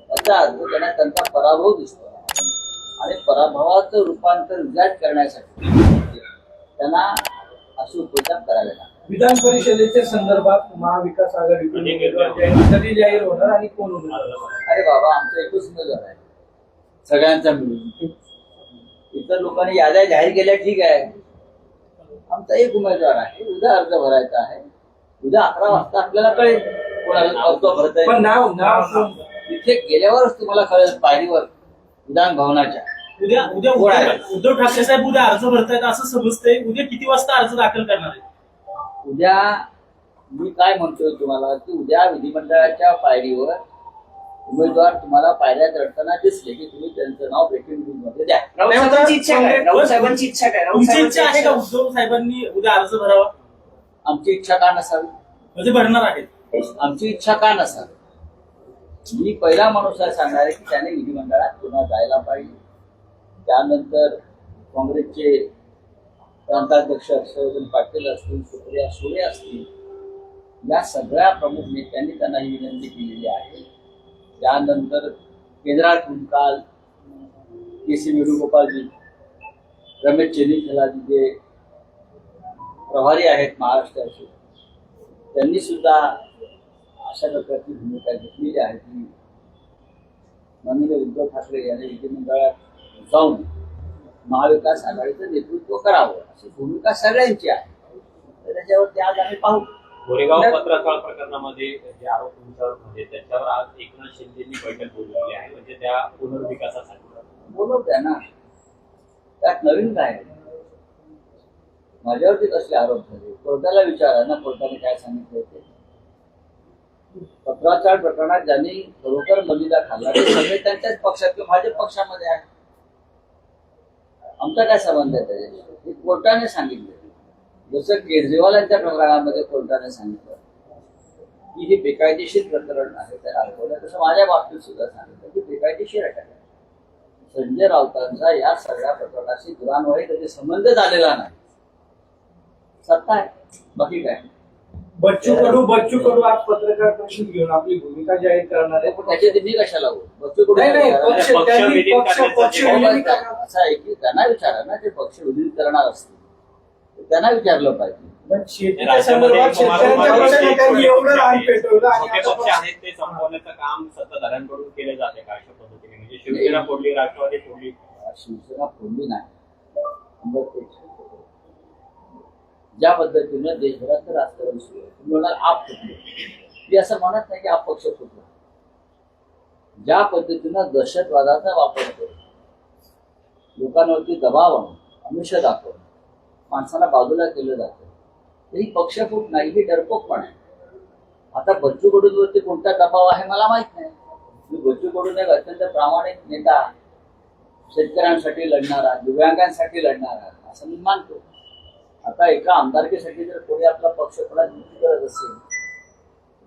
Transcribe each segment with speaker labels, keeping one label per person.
Speaker 1: याचा अर्थ त्यांचा पराभव दिसतो आणि पराभवाचं रूपांतर विजयात करण्यासाठी त्यांना असे उपचार करावे लागतात.
Speaker 2: विधान परिषदेच्या संदर्भात महाविकास आघाडीकडून कधी जाहीर होणार आणि कोण होणार?
Speaker 1: अरे बाबा, आमचा एकच उमेदवार आहे सगळ्यांचा मिळून. इतर लोकांनी याद्या जाहीर केल्या ठीक आहे, आमचा एक उमेदवार आहे. उद्या अर्ज भरायचा आहे. उद्या 11 वाजता आपल्याला कळेल कोणाला अर्ज भरता
Speaker 2: पण नाव
Speaker 1: तिथे गेल्यावरच तुम्हाला कळेल पायरीवर विधान भवनाच्या.
Speaker 3: उद्या उद्या उद्धव ठाकरे साहेब उद्या अर्ज भरतायत असं समजतंय. उद्या किती वाजता अर्ज दाखल करणार आहे?
Speaker 1: उद्या मी काय म्हणतोय तुम्हाला की उद्या विधिमंडळाच्या पायरीवर उमेदवार तुम्हाला पायऱ्या चढताना दिसले की तुम्ही त्यांचं नाव ब्रेकिंग न्यूज मध्ये द्या.
Speaker 3: तुमची इच्छा आहे का उद्धव साहेबांनी उद्या अर्ज भरावा?
Speaker 1: आमची इच्छा का नसावी?
Speaker 3: म्हणजे भरणार आहेत.
Speaker 1: आमची इच्छा का नसावी? मी पहिला माणूस आहे सांगणार की त्याने विधिमंडळात पुन्हा जायला पाहिजे. त्यानंतर काँग्रेसचे प्रांताध्यक्ष हर्षवर्धन पाटील असतील, सुप्रिया सुळे असतील, या सगळ्या प्रमुख नेत्यांनी त्यांना ही विनंती केलेली आहे. त्यानंतर केंद्रातून काल के.सी. वेणुगोपालजी, रमेश चेन्नीथलाजी जे प्रभारी आहेत महाराष्ट्राचे, त्यांनी सुद्धा अशा प्रकारची भूमिका घेतलेली आहे की माननीय उद्धव ठाकरे यांनी विधिमंडळात जाऊन महाविकास आघाडीचं नेतृत्व करावं अशी भूमिका सगळ्यांची आहे. तर त्याच्यावरती आज आम्ही पाहू.
Speaker 4: गोरेगाव पत्रकार प्रकरणामध्ये जे आरोप तुमच्यावर होते त्याच्यावर आज एकनाथ शिंदेंनी बैठक बोलवली आहे, म्हणजे त्या पुनर्विकासासाठी
Speaker 1: बोलवत्या ना. त्यात नवीन काय आहे? माझ्यावरती कसले आरोप झाले? कोर्टाला विचारा ना, कोर्टाने काय सांगितलं ते. पत्राचार प्रकरणात ज्यांनी खरोखर बलिदा खाल्ला ते सगळे त्यांच्याच पक्षात किंवा भाजप पक्षामध्ये आहे. आमचा काय संबंध आहे त्याच्याशी? कोर्टाने सांगितलं. जसं केजरीवालांच्या प्रकरणामध्ये कोर्टाने सांगितलं की हे बेकायदेशीर प्रकरण आहे त्याला अडकवलं, तसं माझ्या बाबतीत सुद्धा सांगितलं की बेकायदेशीर आहे. संजय राऊतांचा या सगळ्या प्रकरणाशी दुरान्वयी कधी संबंध झालेला नाही. सत्ता आहे, बाकी काय.
Speaker 2: बच्चू कडू आज पत्रकार परिषद घेऊन आपली भूमिका जाहीर करणार आहे.
Speaker 1: त्याची मी कशाला बोल? बच्चू कडू असं आहे की त्यांना विचारा ना, ते पक्ष विलीन करणार असतील त्यांना विचारलं पाहिजे.
Speaker 2: शेतीच्या संदर्भात शेतकऱ्यांच्या एवढं रान पेटवलं
Speaker 4: छोटे पक्ष आहेत ते संपवण्याचं काम सत्ताधाऱ्यांकडून केलं जाते का अशा पद्धतीने? म्हणजे शिवसेना फोडली, राष्ट्रवादी फोडली.
Speaker 1: शिवसेना फोडली नाही. ज्या पद्धतीनं देशभराचं राजकारण सुरू आहे, तुम्ही म्हणाल आप फुटले. मी असं म्हणत नाही की आप पक्ष फुटला. ज्या पद्धतीनं दहशतवादाचा वापर करून लोकांवरती दबाव आणून आमिष दाखवून माणसाला बाजूला केलं जातं, ही पक्ष फूट नाही, ही डरपोकपण आहे. आता बच्चू कडूंवरती कोणता दबाव आहे मला माहित नाही. मी बच्चू कडून एक अत्यंत प्रामाणिक नेता, शेतकऱ्यांसाठी लढणारा, दिव्यांगांसाठी लढणारा असं मी मानतो. आता एका आमदारकीसाठी जर कोणी आपला पक्ष कोणा नियुक्ती करत असेल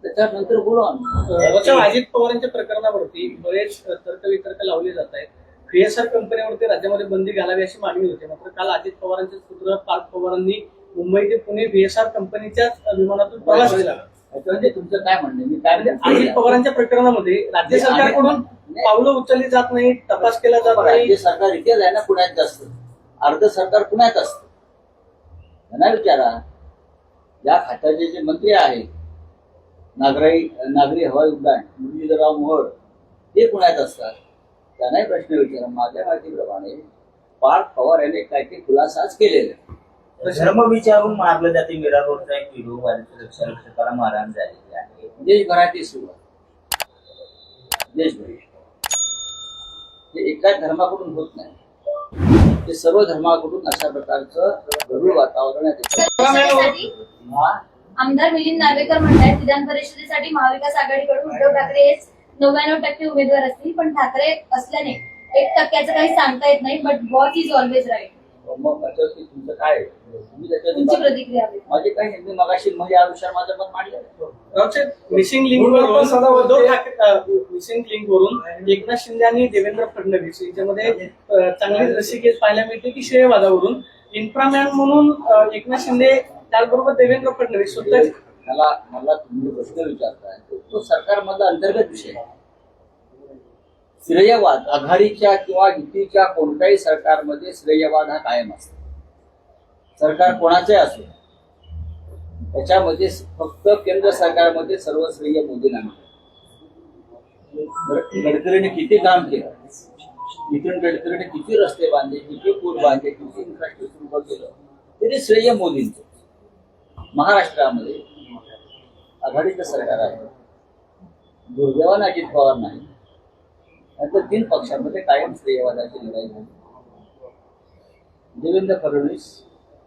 Speaker 1: त्याच्यानंतर बोलू.
Speaker 3: अजित पवारांच्या प्रकरणावरती बरेच तर्कवितर्क लावले जात आहेत. व्हीएसआर कंपनीवरती राज्यामध्ये बंदी घालावी अशी मागणी होती. मात्र काल अजित पवारांचे पुत्र पार्थ पवारांनी मुंबई ते पुणे व्हीएसआर कंपनीच्याच विमानातून प्रवास केला.
Speaker 1: म्हणजे तुमचं काय म्हणणं? मी काय
Speaker 3: अजित पवारांच्या प्रकरणामध्ये राज्य सरकारकडून पावलं उचलली जात नाही, तपास केला जात नाही.
Speaker 1: राज्य सरकार इथेच आहे ना, पुण्यात जास्त. अर्ध सरकार पुण्यात असतं. त्यांना विचारा. या खात्याचे जे मंत्री आहेत नागरी हवाई उड्डाण मुरलीधरराव मोहोळ, ते पुण्यात असतात. त्यांनाही प्रश्न विचारा. माझ्या माहितीप्रमाणे पार्थ पवार यांनी काही काही खुलासाच केलेला.
Speaker 5: धर्म विचारून मारलं जाते. मीरा रोडचा एक व्हिडिओ रक्षकाला मारहाण झालेली आहे.
Speaker 1: देशभराची सुरू आहे. देशभर हे एकाच धर्माकडून होत नाही, ते सर्व धर्माकडून अशा प्रकारचं गरुड वातावरण आहे.
Speaker 6: आमदार मिलिंद नार्वेकर म्हणतात विधान परिषदेसाठी महाविकास आघाडीकडून उद्धव ठाकरे हेच 99% उमेदवार असतील, पण ठाकरे असल्याने 1% काही सांगता येत नाही. But boss is always right.
Speaker 1: मग त्याच्यावरती तुमचं काय?
Speaker 6: तुमची प्रतिक्रिया हवी.
Speaker 1: माझी काही मी मगाशी म्हणजे या विषयावर माझं मत मांडलं.
Speaker 3: मिसिंग लिंक वरून एकनाथ शिंदे आणि देवेंद्र फडणवीस याच्यामध्ये चांगली रसिकेस पाहायला मिळते की श्रेयवादावरून इन्फ्रामॅन म्हणून एकनाथ शिंदे त्याचबरोबर देवेंद्र फडणवीस स्वतः.
Speaker 1: मला तुम्ही प्रश्न विचारताय तो सरकारमधला अंतर्गत विषय आहे. श्रेयवाद आघाडीच्या किंवा युतीच्या कोणत्याही सरकारमध्ये श्रेयवाद हा कायम असतो. सरकार कोणाचे असो त्याच्यामध्ये फक्त केंद्र सरकारमध्ये सर्व श्रेय मोदींना मिळतं. गडकरीने किती काम केलं, नितीन गडकरीने किती रस्ते बांधले, किती पूल बांधले, किती इन्फ्रास्ट्रक्चर उभं केलं, तरी श्रेय मोदींचं. महाराष्ट्रामध्ये आघाडीचं सरकार आहे, दुर्दैवाने अजित पवार नाही, नंतर 3 पक्षांमध्ये कायम श्रेयवादाची लढाई झाली. देवेंद्र फडणवीस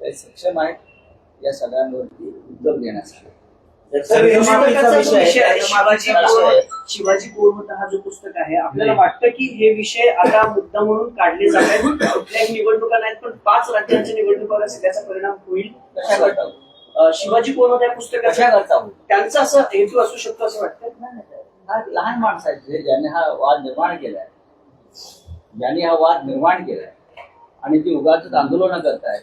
Speaker 1: काही सक्षम आहेत या सगळ्यांवरती उत्तर देण्यासाठी.
Speaker 7: शिवाजी कोळवट हा जो पुस्तक आहे, आपल्याला वाटतं की हे विषय आता मुद्दा म्हणून काढले जात आहेत. कुठल्याही निवडणुका नाहीत, पण 5 राज्यांच्या निवडणुकावर त्याचा परिणाम होईल.
Speaker 1: कशा करता
Speaker 7: शिवाजी कोळवट या
Speaker 1: कशा
Speaker 7: पुस्तकाचा
Speaker 1: करता
Speaker 7: त्यांचा असं हेतू असू शकतो असं वाटतं.
Speaker 1: हा लहान माणसं आहेत ज्यांनी हा वाद निर्माण केलाय, ज्यांनी हा वाद निर्माण केलाय आणि ती उगाच आंदोलनं करतायत,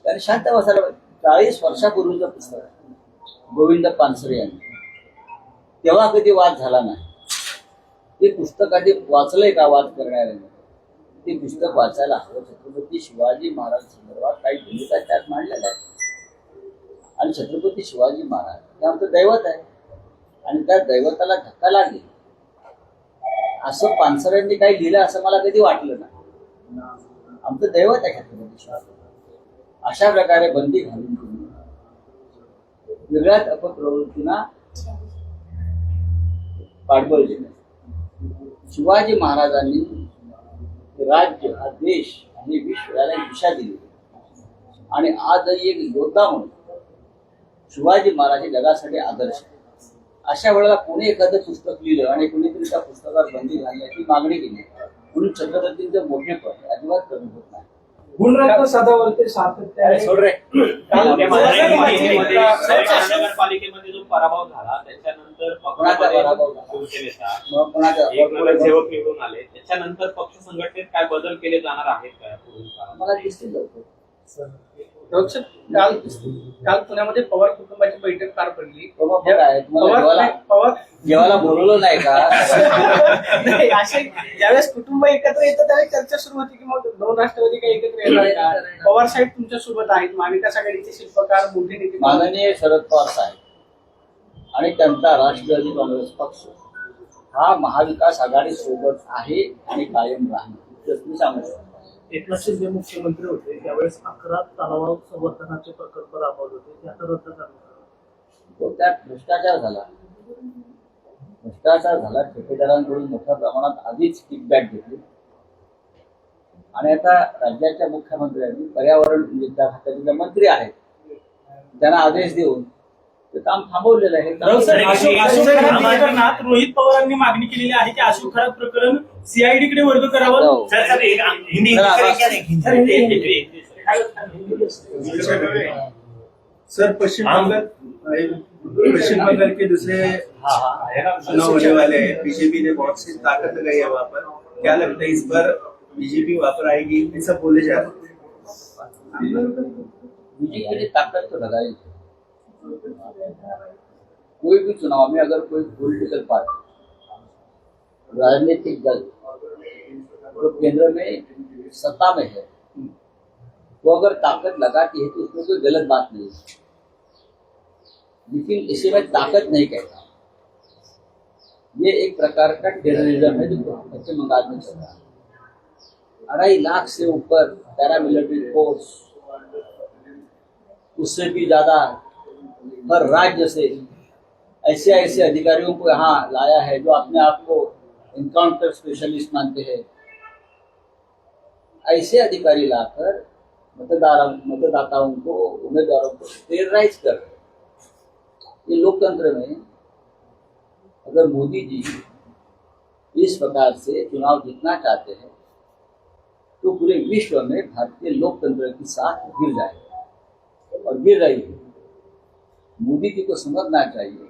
Speaker 1: त्यांनी शांत बसायला. 40 वर्षापूर्वीचं पुस्तक आहे गोविंद पानसरे यांनी, तेव्हा कधी वाद झाला नाही. ते पुस्तक आधी वाचलंय का वाद करणाऱ्यांनी? ते पुस्तक वाचायला हवं. छत्रपती शिवाजी महाराज संदर्भात काही भूमिका त्यात मांडलेल्या आहेत आणि छत्रपती शिवाजी महाराज हे आमचं दैवत आहे आणि त्या दैवताला धक्का लागेल असं पानसरेंनी काही लिहिलं असं मला कधी वाटलं नाही. आमचं दैवत आहे छत्रपती शिवाजी. अशा प्रकारे बंदी घालून तुम्ही वेगळ्याच अपप्रवृत्तींना पाठबळ दिलं. शिवाजी महाराजांनी राज्य हा देश आणि विश्व याला दिशा दिली आणि आजही एक योद्धा म्हणून शिवाजी महाराज हे जगासाठी आदर्श. अशा वेळेला कोणी एखादं पुस्तक लिहिलं आणि कोणीतरी त्या पुस्तकावर बंदी घालण्याची मागणी केली म्हणून छत्रपतींचं मोठेपण अजिबात कमी होत नाही.
Speaker 2: गुणरत्न सदावर्ते सातत्याने
Speaker 1: सोड रे.
Speaker 4: नगरपालिकेमध्ये जो पराभव झाला त्याच्यानंतर
Speaker 1: कोणाचा पराभव झाला?
Speaker 4: शिवसेनेचा
Speaker 1: मग कोणाचा
Speaker 4: एक नगरसेवक निवडून आले, त्याच्यानंतर पक्ष संघटनेत काय बदल केले जाणार आहेत का पुढील काळात?
Speaker 1: मला दिसतील लवकर.
Speaker 3: काल पुण्यामध्ये पवार कुटुंबाची बैठक पार पडली.
Speaker 1: बाबा बरं आहे, तुम्हाला
Speaker 3: पवार
Speaker 1: जेवायला बोलवलं नाही का?
Speaker 3: नाही, असे ज्यावेळेस कुटुंब एकत्र येतं त्यावेळेस चर्चा सुरू होती की मग 2 राष्ट्रवादी काही एकत्र येणार का? पवार साहेब तुमच्या सोबत आहेत, महाविकास आघाडीचे शिल्पकार मोठे नेते.
Speaker 1: माननीय शरद पवार साहेब आणि त्यांचा राष्ट्रवादी काँग्रेस पक्ष हा महाविकास आघाडी सोबत आहे आणि कायम राहणार. तुम्ही सांगू शकता.
Speaker 7: एकनाथ शिंदे मुख्यमंत्री होते त्यावेळेस 11 तलाव संवर्धनाचे प्रकल्प राबवत होते, ते आता रद्द करण्यात आले.
Speaker 1: तो त्यात भ्रष्टाचार झाला. ठेकेदारांकडून मोठ्या प्रमाणात आधीच किकबॅक घेतली आणि आता राज्याच्या मुख्यमंत्र्यांनी पर्यावरण ज्या खात्याचे मंत्री आहेत त्यांना आदेश देऊन ते काम थांबवलेलं आहे.
Speaker 7: रोहित पवारांनी मागणी केलेली आहे की अशोक खराब प्रकरण सीआयडी कडे वर्ग करावं.
Speaker 8: सर पश्चिम बंगाल के दूसरे चुनाव होने वाले हैं. बीजेपी ने बहुत सी ताकत लगाई है वहाँ पर. क्या लगता है इस बार बीजेपी वहाँ पर आएगी, ऐसा बोले जा रहे हैं?
Speaker 1: बीजेपी ने ताकत तो लगाई. कोई भी चुनाव में अगर कोई पॉलिटिकल पार्टी राजनीतिक दल तो केंद्र में सत्ता में है तो अगर ताकत लगाती है तो उसमें कोई गलत बात नहीं है, लेकिन इसे मैं ताकत नहीं कहता. ये एक प्रकार का टेररिज्म है जो पश्चिम बंगाल में चल रहा है. 2.5 लाख से ऊपर पैरामिलिट्री फोर्स, उससे भी ज्यादा हर राज्य से ऐसे अधिकारियों को यहाँ लाया है जो अपने आप को एनकाउंटर स्पेशलिस्ट मानते हैं. ऐसे अधिकारी लाकर मतदाताओं को, उम्मीदवारों को टेरराइज कर रहे. ये लोकतंत्र में अगर मोदी जी इस प्रकार से चुनाव जीतना चाहते हैं तो पूरे विश्व में भारतीय लोकतंत्र की साख गिर जाएगी और गिर रही है. मोदी जी को समझना चाहिए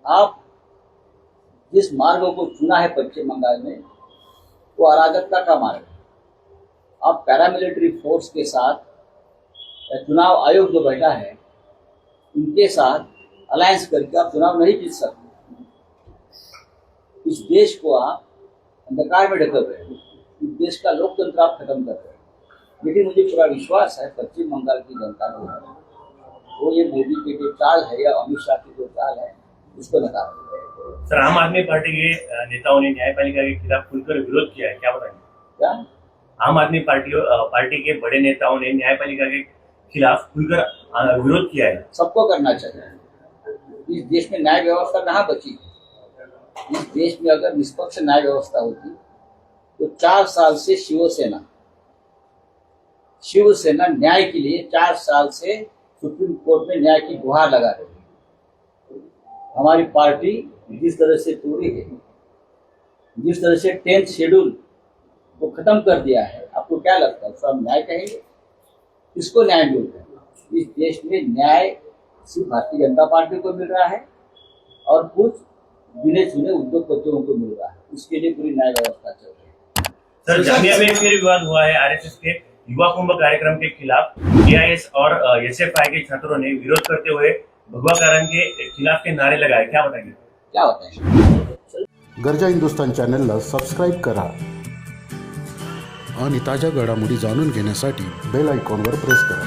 Speaker 1: आप जिस मार्ग को चुना है पश्चिम बंगाल में वो अराजकता का मार्ग है. आप पैरामिलिट्री फोर्स के साथ चुनाव आयोग जो बैठा है उनके साथ अलायंस करके आप चुनाव नहीं जीत सकते. इस देश को आप अंधकार में ढके हुए हैं। इस देश का लोकतंत्र आप खत्म कर रहे हैं। लेकिन मुझे पूरा विश्वास है पश्चिम बंगाल की जनता को है, वो ये मोदी के जो चाल है या अमित शाह की जो चाल है उसको नकार देगा।
Speaker 9: सर, आम आदमी पार्टी के नेताओं ने न्यायपालिका के खिलाफ खुलकर विरोध किया है, क्या बताएंगे?
Speaker 1: क्या
Speaker 9: आम आदमी पार्टी के बड़े नेताओं ने न्यायपालिका के खिलाफ खुलकर विरोध किया है।
Speaker 1: सबको करना चाहिए। इस देश में न्याय व्यवस्था कहाँ बची है? इस देश में अगर निष्पक्ष न्याय व्यवस्था होती तो 4 साल से शिवसेना न्याय के लिए 4 साल से सुप्रीम कोर्ट में न्याय की गुहार लगा रही है। हमारी पार्टी जिस तरह से तोड़ी है, जिस तरह से 10th शेड्यूल को खत्म कर दिया है, आपको क्या लगता है सब न्याय कहेंगे? किसको न्याय मिल रहा है? इस देश में न्याय सिर्फ भारतीय जनता पार्टी को मिल रहा है और कुछ गिने चुने उद्योगपतियों को मिल रहा है। उसके लिए पूरी न्याय व्यवस्था चल रही है।
Speaker 9: सर, जामिया में फिर विवाद हुआ है। आरएसएस के युवा कुंभ कार्यक्रम के खिलाफ एआईएस और एसएफआई के छात्रों ने विरोध करते हुए भगवा कारण के खिलाफ के नारे लगाए, क्या बताएंगे?
Speaker 1: क्या बताएंगे?
Speaker 10: गरजा हिंदुस्तान चॅनलला सबस्क्राईब करा आणि ताज्या घडामोडी जाणून घेण्यासाठी बेल आयकॉनवर प्रेस करा.